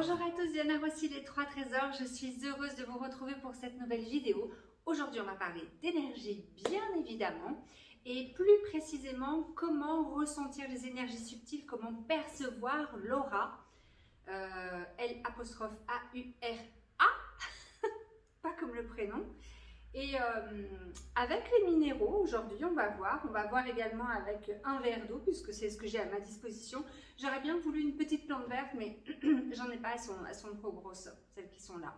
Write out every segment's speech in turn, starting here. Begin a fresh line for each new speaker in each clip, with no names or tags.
Bonjour à tous, Diana, voici les 3 trésors. Je suis heureuse de vous retrouver pour cette nouvelle vidéo. Aujourd'hui, on va parler d'énergie, bien évidemment, et plus précisément, comment ressentir les énergies subtiles, comment percevoir l'aura, L'-A-U-R-A, pas comme le prénom. Et avec les minéraux, aujourd'hui, on va voir également avec un verre d'eau, puisque c'est ce que j'ai à ma disposition. J'aurais bien voulu une petite plante verte, mais j'en ai pas, elles sont trop grosses, celles qui sont là.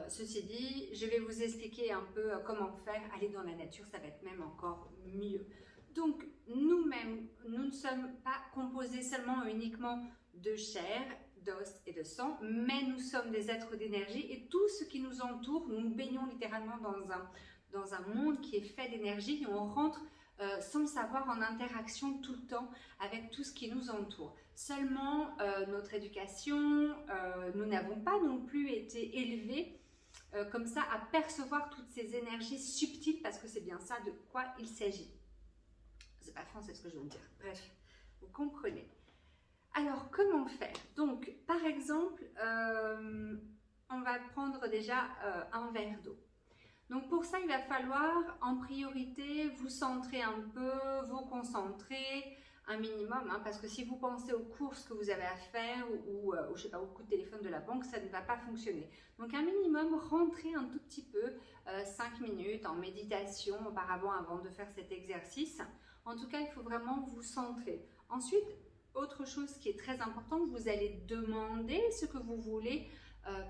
Ceci dit, je vais vous expliquer un peu comment faire, aller dans la nature, ça va être même encore mieux. Donc, nous-mêmes, nous ne sommes pas composés seulement uniquement de chair, d'os et de sang, mais nous sommes des êtres d'énergie et tout ce qui nous entoure, nous baignons littéralement dans un monde qui est fait d'énergie et on rentre sans le savoir en interaction tout le temps avec tout ce qui nous entoure. Seulement, notre éducation, nous n'avons pas non plus été élevés comme ça à percevoir toutes ces énergies subtiles parce que c'est bien ça de quoi il s'agit. C'est pas français ce que je veux dire. Bref, vous comprenez. Alors, comment faire? Donc, par exemple, on va prendre déjà un verre d'eau. Donc, pour ça, il va falloir en priorité vous centrer un peu, vous concentrer un minimum, hein, parce que si vous pensez aux courses que vous avez à faire ou je sais pas, au coup de téléphone de la banque, ça ne va pas fonctionner. Donc, un minimum, rentrez un tout petit peu, 5 minutes en méditation auparavant avant de faire cet exercice. En tout cas, il faut vraiment vous centrer. Ensuite, autre chose qui est très importante, vous allez demander ce que vous voulez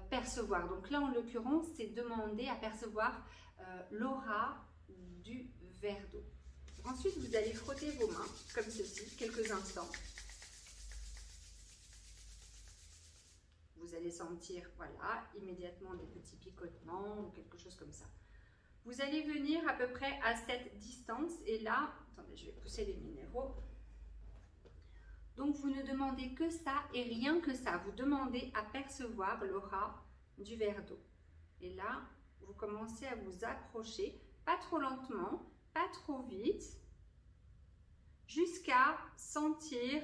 percevoir. Donc là, en l'occurrence, c'est demander à percevoir l'aura du verre d'eau. Ensuite, vous allez frotter vos mains, comme ceci, quelques instants. Vous allez sentir, voilà, immédiatement des petits picotements ou quelque chose comme ça. Vous allez venir à peu près à cette distance et là, attendez, je vais pousser les minéraux. Donc, vous ne demandez que ça et rien que ça. Vous demandez à percevoir l'aura du verre d'eau. Et là, vous commencez à vous approcher, pas trop lentement, pas trop vite, jusqu'à sentir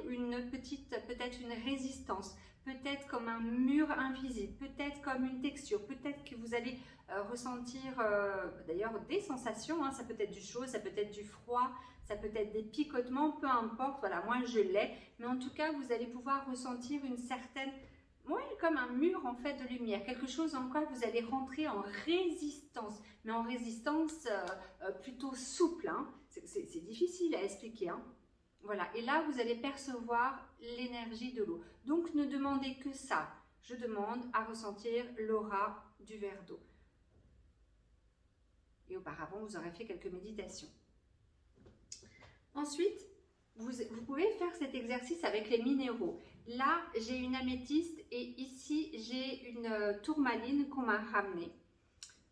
une petite, peut-être une résistance, peut-être comme un mur invisible, peut-être comme une texture, peut-être que vous allez ressentir d'ailleurs des sensations, hein, ça peut être du chaud, ça peut être du froid, ça peut être des picotements, peu importe, voilà, moi je l'ai, mais en tout cas vous allez pouvoir ressentir une certaine, oui, comme un mur en fait de lumière, quelque chose en quoi vous allez rentrer en résistance, mais en résistance plutôt souple, hein. C'est difficile à expliquer, hein. Voilà, et là, vous allez percevoir l'énergie de l'eau. Donc, ne demandez que ça. Je demande à ressentir l'aura du verre d'eau. Et auparavant, vous aurez fait quelques méditations. Ensuite, vous pouvez faire cet exercice avec les minéraux. Là, j'ai une améthyste et ici, j'ai une tourmaline qu'on m'a ramenée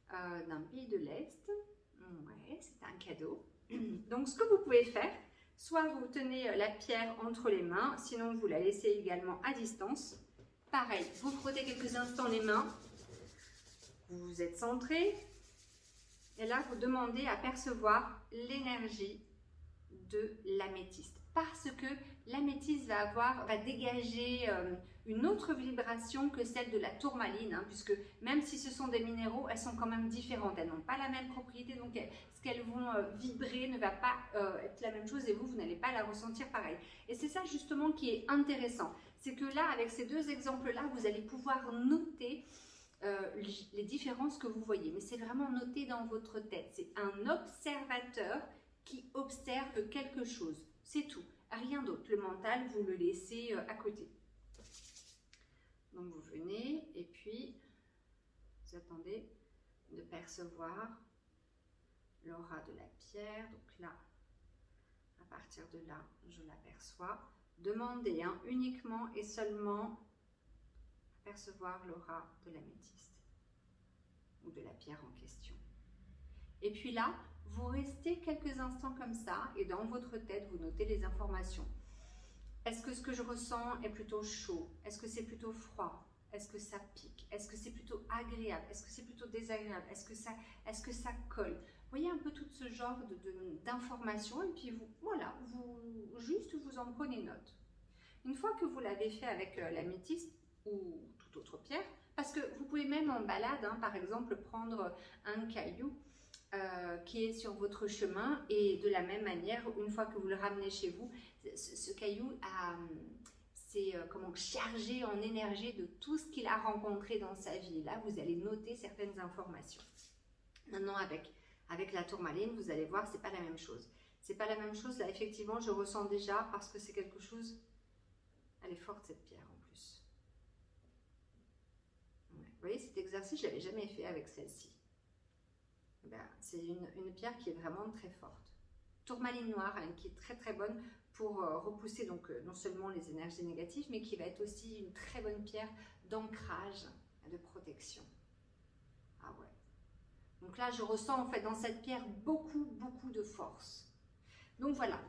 d'un pays de l'Est. Ouais, c'est un cadeau. Donc, ce que vous pouvez faire, soit vous tenez la pierre entre les mains, sinon vous la laissez également à distance. Pareil, vous frottez quelques instants les mains, vous vous êtes centré, et là vous demandez à percevoir l'énergie de l'améthyste. Parce que l'améthyste va dégager une autre vibration que celle de la tourmaline, hein, puisque même si ce sont des minéraux, elles sont quand même différentes. Elles n'ont pas la même propriété, donc ce qu'elles vont vibrer ne va pas être la même chose et vous n'allez pas la ressentir pareil. Et c'est ça justement qui est intéressant. C'est que là, avec ces deux exemples-là, vous allez pouvoir noter les différences que vous voyez. Mais c'est vraiment noté dans votre tête. C'est un observateur qui observe quelque chose. C'est tout, rien d'autre. Le mental, vous le laissez à côté. Donc vous venez et puis vous attendez de percevoir l'aura de la pierre. Donc là, à partir de là, je l'aperçois. Demandez uniquement et seulement à percevoir l'aura de l'améthyste ou de la pierre en question. Et puis là, vous restez quelques instants comme ça et dans votre tête, vous notez les informations. Est-ce que ce que je ressens est plutôt chaud? Est-ce que c'est plutôt froid? Est-ce que ça pique? Est-ce que c'est plutôt agréable? Est-ce que c'est plutôt désagréable? Est-ce que ça colle? Vous voyez un peu tout ce genre d'informations et puis vous, voilà, vous en prenez note. Une fois que vous l'avez fait avec l'améthyste ou toute autre pierre, parce que vous pouvez même en balade, hein, par exemple, prendre un caillou qui est sur votre chemin et de la même manière, une fois que vous le ramenez chez vous, ce caillou c'est comment chargé en énergie de tout ce qu'il a rencontré dans sa vie. Là, vous allez noter certaines informations. Maintenant, avec la tourmaline, vous allez voir, c'est pas la même chose. C'est pas la même chose. Là, effectivement, je ressens déjà parce que c'est quelque chose. Elle est forte cette pierre en plus. Ouais. Vous voyez, cet exercice, je l'avais jamais fait avec celle-ci. Ben, c'est une pierre qui est vraiment très forte. Tourmaline noire, hein, qui est très très bonne pour repousser donc non seulement les énergies négatives, mais qui va être aussi une très bonne pierre d'ancrage, de protection. Ah ouais. Donc là, je ressens en fait dans cette pierre beaucoup de force. Donc voilà.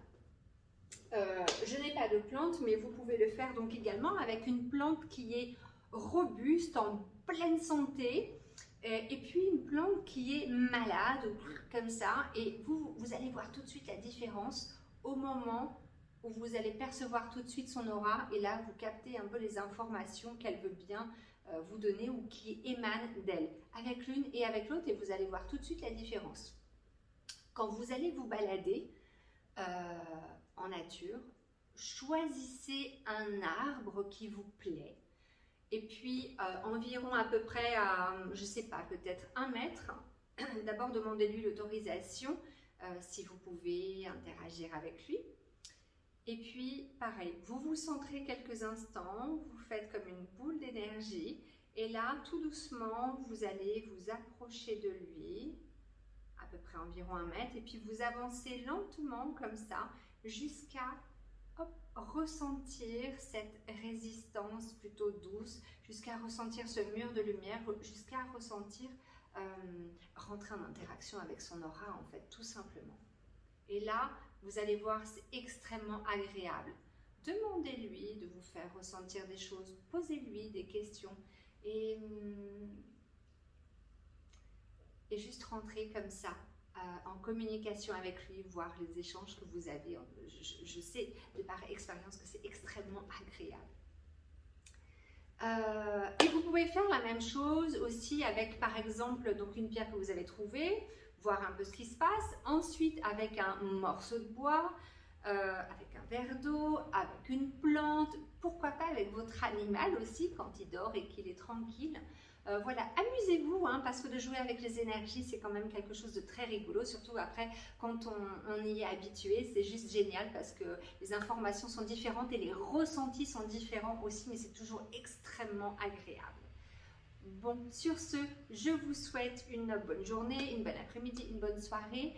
Je n'ai pas de plante, mais vous pouvez le faire donc également avec une plante qui est robuste, en pleine santé, et puis une plante qui est malade, comme ça, et vous allez voir tout de suite la différence au moment où vous allez percevoir tout de suite son aura, et là vous captez un peu les informations qu'elle veut bien vous donner ou qui émanent d'elle, avec l'une et avec l'autre, et vous allez voir tout de suite la différence. Quand vous allez vous balader en nature, choisissez un arbre qui vous plaît, et puis environ à peu près à, je sais pas, peut-être 1 mètre, d'abord demandez-lui l'autorisation si vous pouvez interagir avec lui. Et puis pareil, vous vous centrez quelques instants, vous faites comme une boule d'énergie, et là tout doucement vous allez vous approcher de lui, à peu près environ 1 mètre, et puis vous avancez lentement comme ça jusqu'à ressentir cette résistance plutôt douce, jusqu'à ressentir ce mur de lumière, jusqu'à ressentir rentrer en interaction avec son aura en fait, tout simplement. Et là, vous allez voir, c'est extrêmement agréable. Demandez-lui de vous faire ressentir des choses, posez-lui des questions et juste rentrer comme ça en communication avec lui, voir les échanges que vous avez. Je sais de par expérience que c'est extrêmement agréable. Et vous pouvez faire la même chose aussi avec par exemple donc une pierre que vous avez trouvée, voir un peu ce qui se passe, ensuite avec un morceau de bois, avec un verre d'eau, avec une plante, pourquoi pas avec votre animal aussi quand il dort et qu'il est tranquille. Voilà, amusez-vous, hein, parce que de jouer avec les énergies, c'est quand même quelque chose de très rigolo, surtout après quand on y est habitué, c'est juste génial parce que les informations sont différentes et les ressentis sont différents aussi, mais c'est toujours extrêmement agréable. Bon, sur ce, je vous souhaite une bonne journée, une bonne après-midi, une bonne soirée,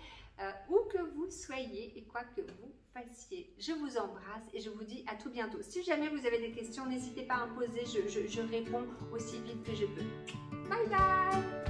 où que vous soyez et quoi que vous fassiez. Je vous embrasse et je vous dis à tout bientôt. Si jamais vous avez des questions, n'hésitez pas à me poser, je réponds aussi vite que je peux. Bye bye!